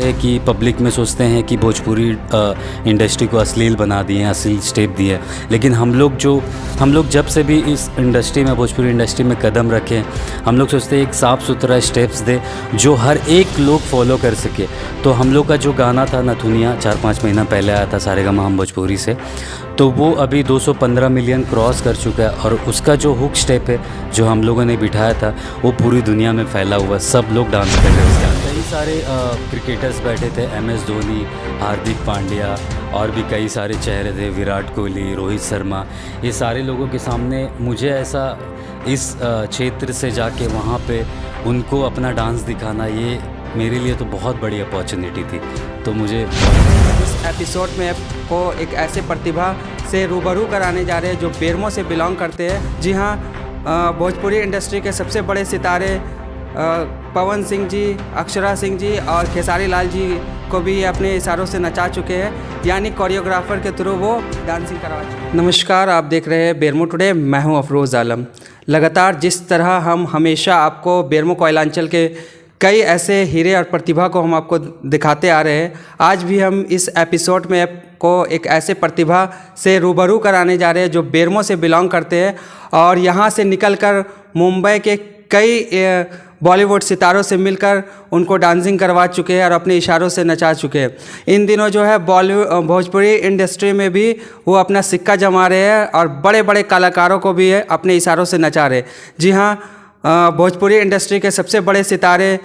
है कि पब्लिक में सोचते हैं कि भोजपुरी इंडस्ट्री को अश्लील बना दिए हैं, अश्लील स्टेप दिए हैं। लेकिन हम लोग जब से भी इस इंडस्ट्री में, भोजपुरी इंडस्ट्री में कदम रखें, हम लोग सोचते हैं एक साफ़ सुथरा स्टेप्स दे जो हर एक लोग फॉलो कर सके। तो हम लोग का जो गाना था नथुनिया 4-5 महीना पहले आया था सारेगामा हम भोजपुरी से, तो वो अभी 215 मिलियन क्रॉस कर चुका है। और उसका जो हुक स्टेप है जो हम लोगों ने बिठाया था वो पूरी दुनिया में फैला हुआ, सब लोग डांस कर रहे हैं। कई सारे क्रिकेटर्स बैठे थे, MS धोनी, हार्दिक पांड्या और भी कई सारे चेहरे थे, विराट कोहली, रोहित शर्मा। ये सारे लोगों के सामने मुझे ऐसा इस क्षेत्र से जाके वहाँ पे उनको अपना डांस दिखाना, ये मेरे लिए तो बहुत बड़ी अपॉर्चुनिटी थी। तो मुझे इस एपिसोड में आपको एक ऐसे प्रतिभा से रूबरू कराने जा रहे हैं जो बेरमो से बिलोंग करते हैं। जी हाँ, भोजपुरी इंडस्ट्री के सबसे बड़े सितारे पवन सिंह जी, अक्षरा सिंह जी और खेसारी लाल जी को भी अपने इशारों से नचा चुके हैं, यानी कोरियोग्राफर के थ्रू वो डांसिंग करवा चुके हैं। नमस्कार, आप देख रहे हैं बेरमो टुडे, मैं हूं अफरोज़ आलम। लगातार जिस तरह हम हमेशा आपको बेरमो कोयलांचल के कई ऐसे हीरे और प्रतिभा को हम आपको दिखाते आ रहे हैं, आज भी हम इस एपिसोड में आपको एक ऐसे प्रतिभा से रूबरू कराने जा रहे हैं जो बेरमो से बिलोंग करते हैं और यहाँ से निकलकर मुंबई के कई बॉलीवुड सितारों से मिलकर उनको डांसिंग करवा चुके हैं और अपने इशारों से नचा चुके हैं। इन दिनों जो है भोजपुरी इंडस्ट्री में भी वो अपना सिक्का जमा रहे हैं और बड़े बड़े कलाकारों को भी अपने इशारों से नचा रहे। जी हाँ, भोजपुरी इंडस्ट्री के सबसे बड़े सितारे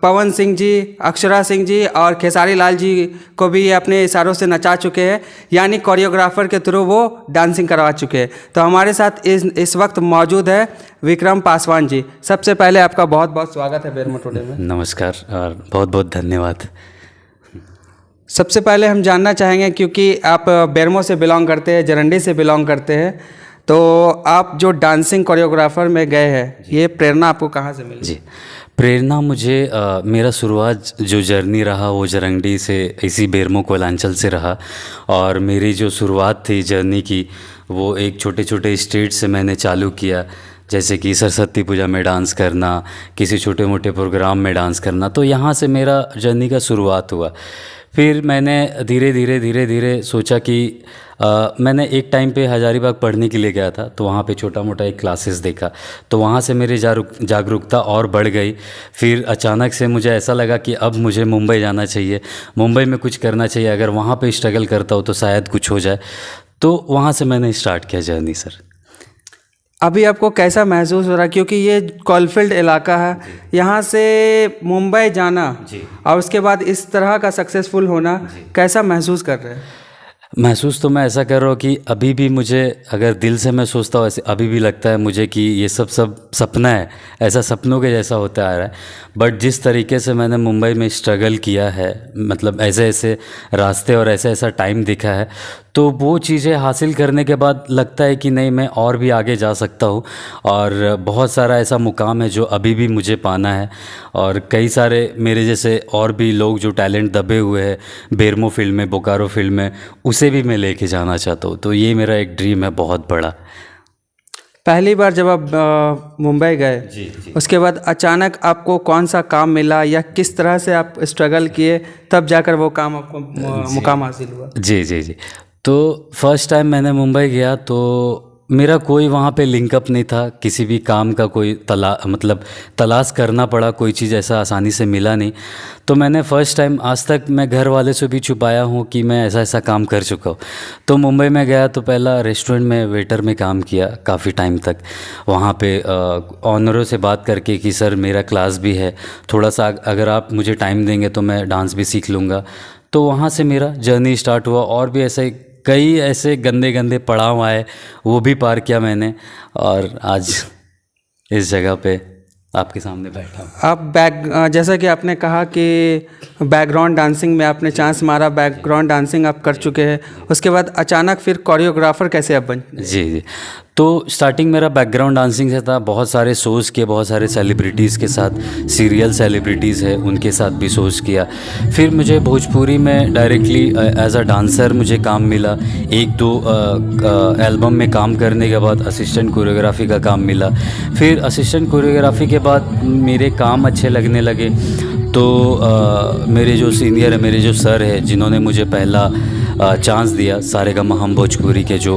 पवन सिंह जी, अक्षरा सिंह जी और खेसारी लाल जी को भी अपने इशारों से नचा चुके हैं, यानी कोरियोग्राफर के थ्रू वो डांसिंग करवा चुके हैं। तो हमारे साथ इस वक्त मौजूद है विक्रम पासवान जी। सबसे पहले आपका बहुत बहुत स्वागत है बेरमो टुडे में। नमस्कार और बहुत बहुत धन्यवाद। सबसे पहले हम जानना चाहेंगे, क्योंकि आप बेरमो से बिलोंग करते हैं, जरंडी से बिलोंग करते हैं, तो आप जो डांसिंग कोरियोग्राफर में गए हैं, ये प्रेरणा आपको कहाँ से मिली? जी, प्रेरणा मुझे मेरा शुरुआत जो जर्नी रहा वो जरंडी से, इसी बेरमो कोयलांचल से रहा। और मेरी जो शुरुआत थी जर्नी की वो एक छोटे छोटे स्टेट से मैंने चालू किया, जैसे कि सरस्वती पूजा में डांस करना, किसी छोटे मोटे प्रोग्राम में डांस करना। तो यहाँ से मेरा जर्नी का शुरुआत हुआ। फिर मैंने धीरे धीरे सोचा कि मैंने एक टाइम पे हजारीबाग पढ़ने के लिए गया था, तो वहाँ पे छोटा मोटा एक क्लासेस देखा, तो वहाँ से मेरी जागरूकता और बढ़ गई। फिर अचानक से मुझे ऐसा लगा कि अब मुझे मुंबई जाना चाहिए, मुंबई में कुछ करना चाहिए, अगर वहाँ पे स्ट्रगल करता हूँ तो शायद कुछ हो जाए। तो वहाँ से मैंने स्टार्ट किया जर्नी सर। अभी आपको कैसा महसूस हो रहा है, क्योंकि ये कोलफील्ड इलाका है, यहाँ से मुंबई जाना और उसके बाद इस तरह का सक्सेसफुल होना, कैसा महसूस कर रहे हैं? महसूस तो मैं ऐसा कर रहा हूँ कि अभी भी मुझे, अगर दिल से मैं सोचता हूँ ऐसे, अभी भी लगता है मुझे कि ये सब सपना है, ऐसा सपनों के जैसा होता आ रहा है। बट जिस तरीके से मैंने मुंबई में स्ट्रगल किया है, मतलब ऐसे ऐसे रास्ते और ऐसा ऐसा टाइम दिखा है, तो वो चीज़ें हासिल करने के बाद लगता है कि नहीं, मैं और भी आगे जा सकता हूँ और बहुत सारा ऐसा मुकाम है जो अभी भी मुझे पाना है। और कई सारे मेरे जैसे और भी लोग जो टैलेंट दबे हुए हैं बेरमो फील्ड में, बोकारो फील्ड में, उसे भी मैं लेके जाना चाहता हूँ। तो ये मेरा एक ड्रीम है बहुत बड़ा। पहली बार जब आप मुंबई गए, जी, उसके बाद अचानक आपको कौन सा काम मिला या किस तरह से आप स्ट्रगल किए तब जाकर वो काम आपको मुकाम हासिल हुआ? जी, तो फर्स्ट टाइम मैंने मुंबई गया तो मेरा कोई वहाँ पे लिंकअप नहीं था, किसी भी काम का कोई तलाश करना पड़ा, कोई चीज़ ऐसा आसानी से मिला नहीं। तो मैंने फ़र्स्ट टाइम, आज तक मैं घर वाले से भी छुपाया हूँ कि मैं ऐसा ऐसा काम कर चुका हूँ। तो मुंबई में गया तो पहला रेस्टोरेंट में वेटर में काम किया काफ़ी टाइम तक। वहाँ पे ऑनरों से बात करके कि सर मेरा क्लास भी है, थोड़ा सा अगर आप मुझे टाइम देंगे तो मैं डांस भी सीख लूँगा। तो वहाँ से मेरा जर्नी स्टार्ट हुआ और भी ऐसे कई ऐसे गंदे पड़ाव आए, वो भी पार किया मैंने और आज इस जगह पे आपके सामने बैठा हूँ। आप जैसा कि आपने कहा कि बैकग्राउंड डांसिंग में आपने चांस मारा, बैकग्राउंड डांसिंग आप कर चुके हैं, उसके बाद अचानक फिर कोरियोग्राफर कैसे आप बन? जी, तो स्टार्टिंग मेरा बैकग्राउंड डांसिंग से था। बहुत सारे शोज़ किए, बहुत सारे सेलिब्रिटीज़ के साथ, सीरियल सेलिब्रिटीज़ है उनके साथ भी शोज़ किया। फिर मुझे भोजपुरी में डायरेक्टली एज अ डांसर मुझे काम मिला। 1-2 एल्बम में काम करने के बाद असिस्टेंट कोरियोग्राफी का काम मिला। फिर असिस्टेंट कोरियोग्राफी के बाद मेरे काम अच्छे लगने लगे तो मेरे जो सीनियर है, मेरे जो सर है, जिन्होंने मुझे पहला चांस दिया सारेगामा हम भोजपुरी के जो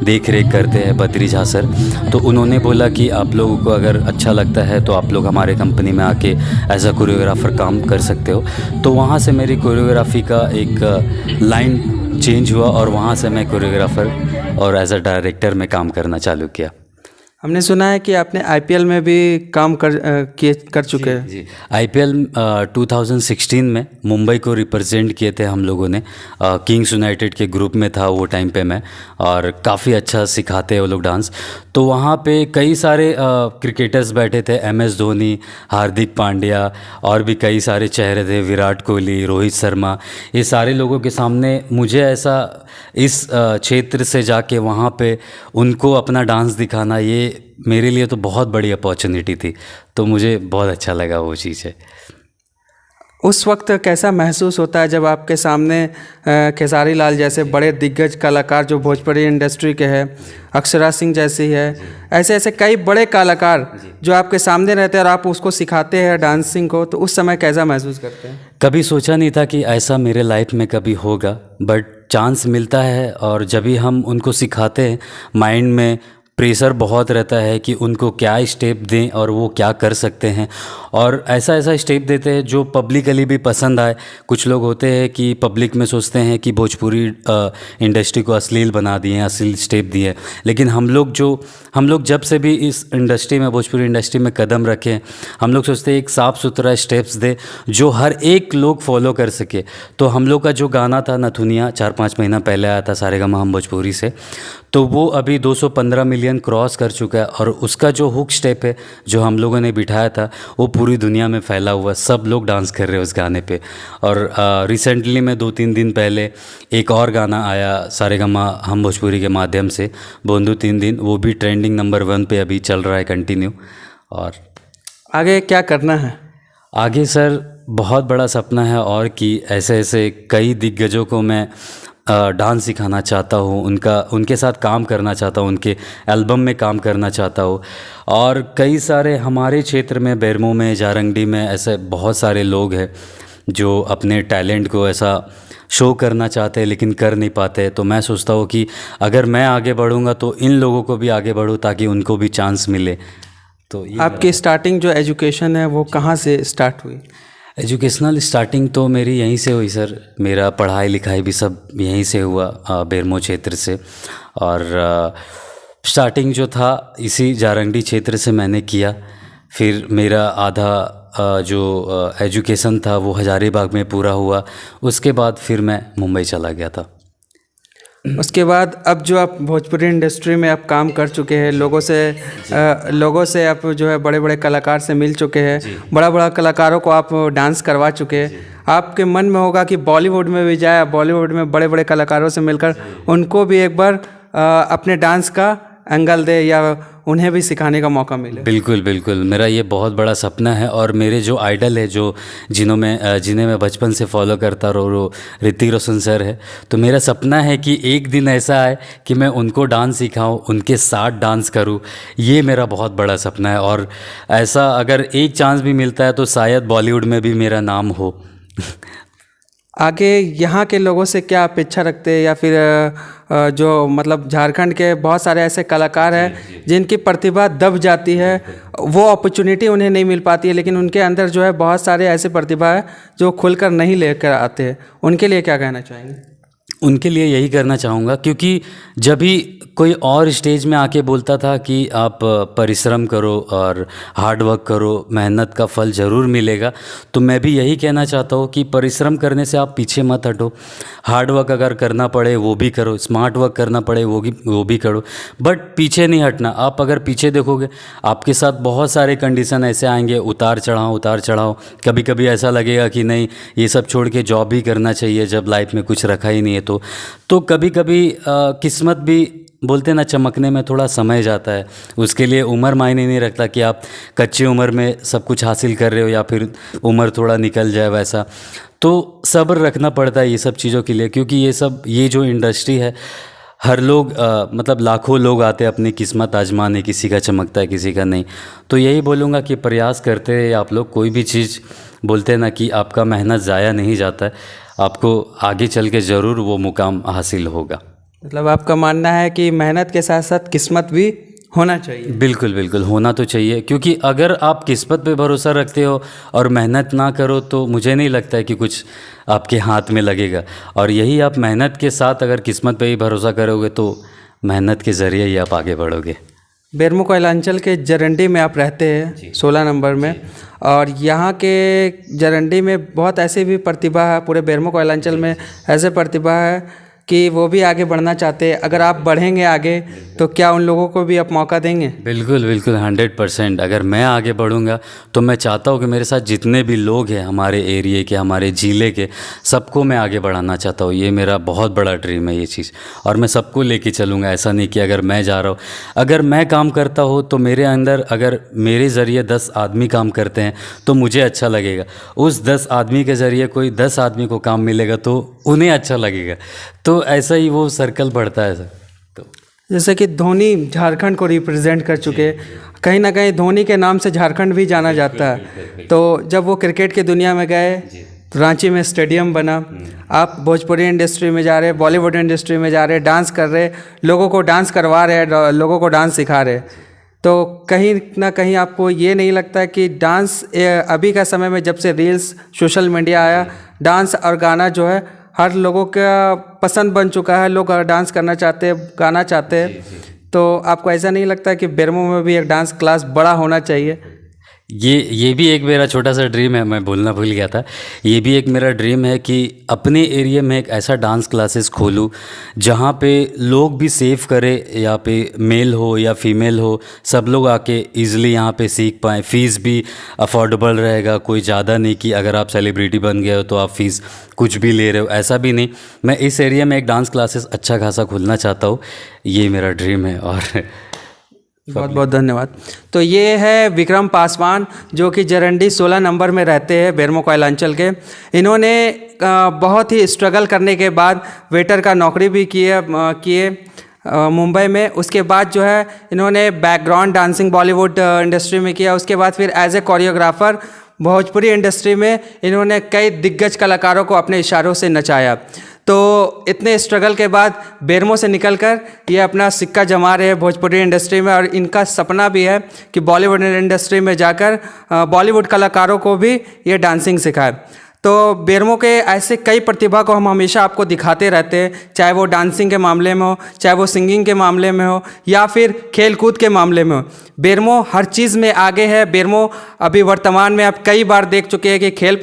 देख रेख करते हैं बद्री झा सर, तो उन्होंने बोला कि आप लोगों को अगर अच्छा लगता है तो आप लोग हमारे कंपनी में आके एज अ कोरियोग्राफर काम कर सकते हो। तो वहाँ से मेरी कोरियोग्राफी का एक लाइन चेंज हुआ और वहाँ से मैं कोरियोग्राफर और एज अ डायरेक्टर में काम करना चालू किया। हमने सुना है कि आपने आईपीएल में भी काम कर चुके हैं। जी, आईपीएल 2016 में मुंबई को रिप्रेजेंट किए थे हम लोगों ने। किंग्स यूनाइटेड के ग्रुप में था वो टाइम पे मैं, और काफ़ी अच्छा सिखाते हैं वो लोग डांस। तो वहाँ पे कई सारे क्रिकेटर्स बैठे थे, MS धोनी, हार्दिक पांड्या, और भी कई सारे चेहरे थे, विराट कोहली, रोहित शर्मा। ये सारे लोगों के सामने मुझे ऐसा इस क्षेत्र से जाके वहाँ पे उनको अपना डांस दिखाना, ये मेरे लिए तो बहुत बड़ी अपॉर्चुनिटी थी। तो मुझे बहुत अच्छा लगा वो चीज़ है। उस वक्त कैसा महसूस होता है जब आपके सामने खेसारी लाल जैसे बड़े दिग्गज कलाकार जो भोजपुरी इंडस्ट्री के हैं, अक्षरा सिंह जैसी है, ऐसे ऐसे कई बड़े कलाकार जो आपके सामने रहते हैं और आप उसको सिखाते हैं डांसिंग को, तो उस समय कैसा महसूस करते हैं? कभी सोचा नहीं था कि ऐसा मेरे लाइफ में कभी होगा, बट चांस मिलता है और जब भी हम उनको सिखाते हैं, माइंड में प्रेशर बहुत रहता है कि उनको क्या स्टेप दें और वो क्या कर सकते हैं, और ऐसा ऐसा स्टेप देते हैं जो पब्लिकली भी पसंद आए। कुछ लोग होते हैं कि पब्लिक में सोचते हैं कि भोजपुरी इंडस्ट्री को अश्लील बना दिए हैं, अश्लील स्टेप दिए हैं, लेकिन हम लोग जब से भी इस इंडस्ट्री में, भोजपुरी इंडस्ट्री में कदम रखें, हम लोग सोचते हैं एक साफ़ सुथरा स्टेप्स दे जो हर एक लोग फॉलो कर सके। तो हम लोग का जो गाना था नथुनिया, 4-5 महीना पहले आया था सारेगामा हम भोजपुरी से, तो वो अभी 215 मिलियन क्रॉस कर चुका है, और उसका जो हुक स्टेप है जो हम लोगों ने बिठाया था वो पूरी दुनिया में फैला हुआ, सब लोग डांस कर रहे हैं उस गाने पे। और रिसेंटली में 2-3 दिन पहले एक और गाना आया सारेगामा हम भोजपुरी के माध्यम से, बोंदू 3 दिन, वो भी ट्रेंडिंग नंबर 1 पे अभी चल रहा है कंटिन्यू। और आगे क्या करना है? आगे सर बहुत बड़ा सपना है, और कि ऐसे ऐसे कई दिग्गजों को मैं डांस सिखाना चाहता हूँ, उनके साथ काम करना चाहता हूँ, उनके एल्बम में काम करना चाहता हूँ। और कई सारे हमारे क्षेत्र में, बेरमो में, जारंगडी में ऐसे बहुत सारे लोग हैं जो अपने टैलेंट को ऐसा शो करना चाहते हैं लेकिन कर नहीं पाते। तो मैं सोचता हूँ कि अगर मैं आगे बढ़ूँगा तो इन लोगों को भी आगे बढ़ूँ ताकि उनको भी चांस मिले। तो आपकी स्टार्टिंग जो एजुकेशन है वो कहाँ से स्टार्ट हुई? एजुकेशनल स्टार्टिंग तो मेरी यहीं से हुई सर। मेरा पढ़ाई लिखाई भी सब यहीं से हुआ, बेरमो क्षेत्र से। और स्टार्टिंग जो था इसी जारंगडी क्षेत्र से मैंने किया। फिर मेरा आधा जो एजुकेशन था वो हजारीबाग में पूरा हुआ। उसके बाद फिर मैं मुंबई चला गया था। उसके बाद अब जो आप भोजपुरी इंडस्ट्री में आप काम कर चुके हैं, लोगों से आप जो है बड़े बड़े कलाकार से मिल चुके हैं, बड़ा कलाकारों को आप डांस करवा चुके हैं, आपके मन में होगा कि बॉलीवुड में भी जाए, बॉलीवुड में बड़े बड़े कलाकारों से मिलकर उनको भी एक बार अपने डांस का एंगल दे या उन्हें भी सिखाने का मौका मिले। बिल्कुल बिल्कुल, मेरा ये बहुत बड़ा सपना है। और मेरे जो आइडल है, जिन्हें मैं बचपन से फॉलो करता रहा, ऋतिक रोशन सर है। तो मेरा सपना है कि एक दिन ऐसा आए कि मैं उनको डांस सिखाऊं, उनके साथ डांस करूं। ये मेरा बहुत बड़ा सपना है। और ऐसा अगर एक चांस भी मिलता है तो शायद बॉलीवुड में भी मेरा नाम हो। आगे यहाँ के लोगों से क्या अपेक्षा रखते हैं, या फिर जो मतलब झारखंड के बहुत सारे ऐसे कलाकार हैं जिनकी प्रतिभा दब जाती है, वो अपॉर्चुनिटी उन्हें नहीं मिल पाती है, लेकिन उनके अंदर जो है बहुत सारे ऐसे प्रतिभा है जो खुलकर नहीं लेकर आते हैं, उनके लिए क्या कहना चाहेंगे? उनके लिए यही करना चाहूँगा, क्योंकि जब भी कोई और स्टेज में आके बोलता था कि आप परिश्रम करो और हार्ड वर्क करो, मेहनत का फल ज़रूर मिलेगा, तो मैं भी यही कहना चाहता हूँ कि परिश्रम करने से आप पीछे मत हटो। हार्ड वर्क अगर करना पड़े वो भी करो, स्मार्ट वर्क करना पड़े वो भी करो, बट पीछे नहीं हटना। आप अगर पीछे देखोगे आपके साथ बहुत सारे कंडीशन ऐसे आएंगे, उतार चढ़ाव। कभी कभी ऐसा लगेगा कि नहीं, ये सब छोड़ के जॉब भी करना चाहिए जब लाइफ में कुछ रखा ही नहीं है। तो कभी कभी किस्मत भी बोलते ना, चमकने में थोड़ा समय जाता है। उसके लिए उम्र मायने नहीं रखता कि आप कच्ची उम्र में सब कुछ हासिल कर रहे हो या फिर उम्र थोड़ा निकल जाए वैसा। तो सब्र रखना पड़ता है ये सब चीज़ों के लिए, क्योंकि ये जो इंडस्ट्री है, हर लोग मतलब लाखों लोग आते हैं अपनी किस्मत आजमाने, किसी का चमकता है किसी का नहीं। तो यही बोलूँगा कि प्रयास करते रहिए आप लोग, कोई भी चीज़ बोलते हैं ना कि आपका मेहनत ज़ाया नहीं जाता है, आपको आगे चल के ज़रूर वो मुकाम हासिल होगा। मतलब आपका मानना है कि मेहनत के साथ साथ किस्मत भी होना चाहिए। बिल्कुल बिल्कुल होना तो चाहिए, क्योंकि अगर आप किस्मत पे भरोसा रखते हो और मेहनत ना करो तो मुझे नहीं लगता है कि कुछ आपके हाथ में लगेगा। और यही आप मेहनत के साथ अगर किस्मत पे ही भरोसा करोगे तो मेहनत के ज़रिए ही आप आगे बढ़ोगे। बेरमो कोयलांचल के जरंडी में आप रहते हैं 16 नंबर में, और यहाँ के जरंडी में बहुत ऐसी भी प्रतिभा है, पूरे बेरमो कोयलांचल में ऐसे प्रतिभा है कि वो भी आगे बढ़ना चाहते हैं। अगर आप बढ़ेंगे आगे तो क्या उन लोगों को भी आप मौका देंगे? बिल्कुल बिल्कुल 100%। अगर मैं आगे बढ़ूंगा तो मैं चाहता हूँ कि मेरे साथ जितने भी लोग हैं हमारे एरिए के, हमारे ज़िले के, सबको मैं आगे बढ़ाना चाहता हूँ। ये मेरा बहुत बड़ा ड्रीम है ये चीज़, और मैं सबको लेके चलूँगा। ऐसा नहीं कि अगर मैं जा रहा हूँ, अगर मैं काम करता हूँ तो मेरे अंदर अगर मेरे ज़रिए 10 आदमी काम करते हैं तो मुझे अच्छा लगेगा। उस 10 आदमी के ज़रिए कोई 10 आदमी को काम मिलेगा तो उन्हें अच्छा लगेगा। तो ऐसा ही वो सर्कल बढ़ता है सर। तो जैसे कि धोनी झारखंड को रिप्रेजेंट कर चुके, कहीं ना कहीं धोनी के नाम से झारखंड भी जाना जाता है। तो जब वो क्रिकेट की दुनिया में गए तो रांची में स्टेडियम बना। आप भोजपुरी इंडस्ट्री में जा रहे, बॉलीवुड इंडस्ट्री में जा रहे, डांस कर रहे, लोगों को डांस करवा रहे, लोगों को डांस सिखा रहे। तो कहीं ना कहीं आपको ये नहीं लगता कि डांस अभी का समय में, जब से रील्स सोशल मीडिया आया, डांस और गाना जो है हर लोगों का पसंद बन चुका है, लोग डांस करना चाहते हैं, गाना चाहते हैं। तो आपको ऐसा नहीं लगता कि बेरमो में भी एक डांस क्लास बड़ा होना चाहिए? ये भी एक मेरा छोटा सा ड्रीम है, मैं बोलना भूल गया था। ये भी एक मेरा ड्रीम है कि अपने एरिया में एक ऐसा डांस क्लासेस खोलूँ जहाँ पे लोग भी सेव करें, यहाँ पे मेल हो या फीमेल हो, सब लोग आके इजीली यहाँ पे सीख पाएँ। फ़ीस भी अफोर्डेबल रहेगा, कोई ज़्यादा नहीं कि अगर आप सेलिब्रिटी बन गए हो तो आप फ़ीस कुछ भी ले रहे हो, ऐसा भी नहीं। मैं इस एरिया में एक डांस क्लासेस अच्छा खासा खोलना चाहता हूँ, ये मेरा ड्रीम है। और बहुत बहुत धन्यवाद। तो ये है विक्रम पासवान, जो कि जरंडी 16 नंबर में रहते हैं, बेरमो कोयलांचल के। इन्होंने बहुत ही स्ट्रगल करने के बाद वेटर का नौकरी भी किए मुंबई में। उसके बाद जो है इन्होंने बैकग्राउंड डांसिंग बॉलीवुड इंडस्ट्री में किया। उसके बाद फिर as a choreographer Bhojpuri industry में इन्होंने कई दिग्गज कलाकारों को अपने इशारों से नचाया। तो इतने स्ट्रगल के बाद बेरमो से निकलकर ये अपना सिक्का जमा रहे हैं भोजपुरी इंडस्ट्री में, और इनका सपना भी है कि बॉलीवुड इंडस्ट्री में जाकर बॉलीवुड कलाकारों को भी ये डांसिंग सिखाए। तो बेरमो के ऐसे कई प्रतिभा को हम हमेशा आपको दिखाते रहते हैं, चाहे वो डांसिंग के मामले में हो, चाहे वो सिंगिंग के मामले में हो, या फिर खेल कूद के मामले में हो। बेरमो हर चीज़ में आगे है। बेरमो अभी वर्तमान में आप कई बार देख चुके हैं कि खेल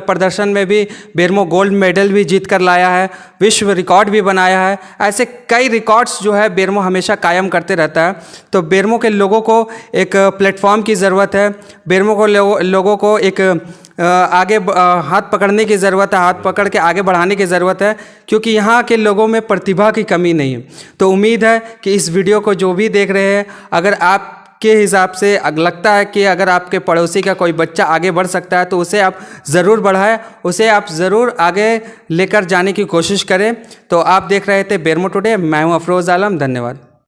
प्रदर्शन में भी बेरमो गोल्ड मेडल भी जीत कर लाया है, विश्व रिकॉर्ड भी बनाया है। ऐसे कई रिकॉर्ड्स जो है बेरमो हमेशा कायम करते रहता है। तो बेरमो के लोगों को एक प्लेटफॉर्म की ज़रूरत है। बेरमो को लोगों को एक आगे हाथ पकड़ने की ज़रूरत है, हाथ पकड़ के आगे बढ़ाने की ज़रूरत है, क्योंकि यहाँ के लोगों में प्रतिभा की कमी नहीं है। तो उम्मीद है कि इस वीडियो को जो भी देख रहे हैं, अगर आपके हिसाब से लगता है कि अगर आपके पड़ोसी का कोई बच्चा आगे बढ़ सकता है तो उसे आप ज़रूर बढ़ाएं, उसे आप ज़रूर आगे लेकर जाने की कोशिश करें। तो आप देख रहे थे बेरमो टुडे, मैं हूँ अफरोज़ आलम। धन्यवाद।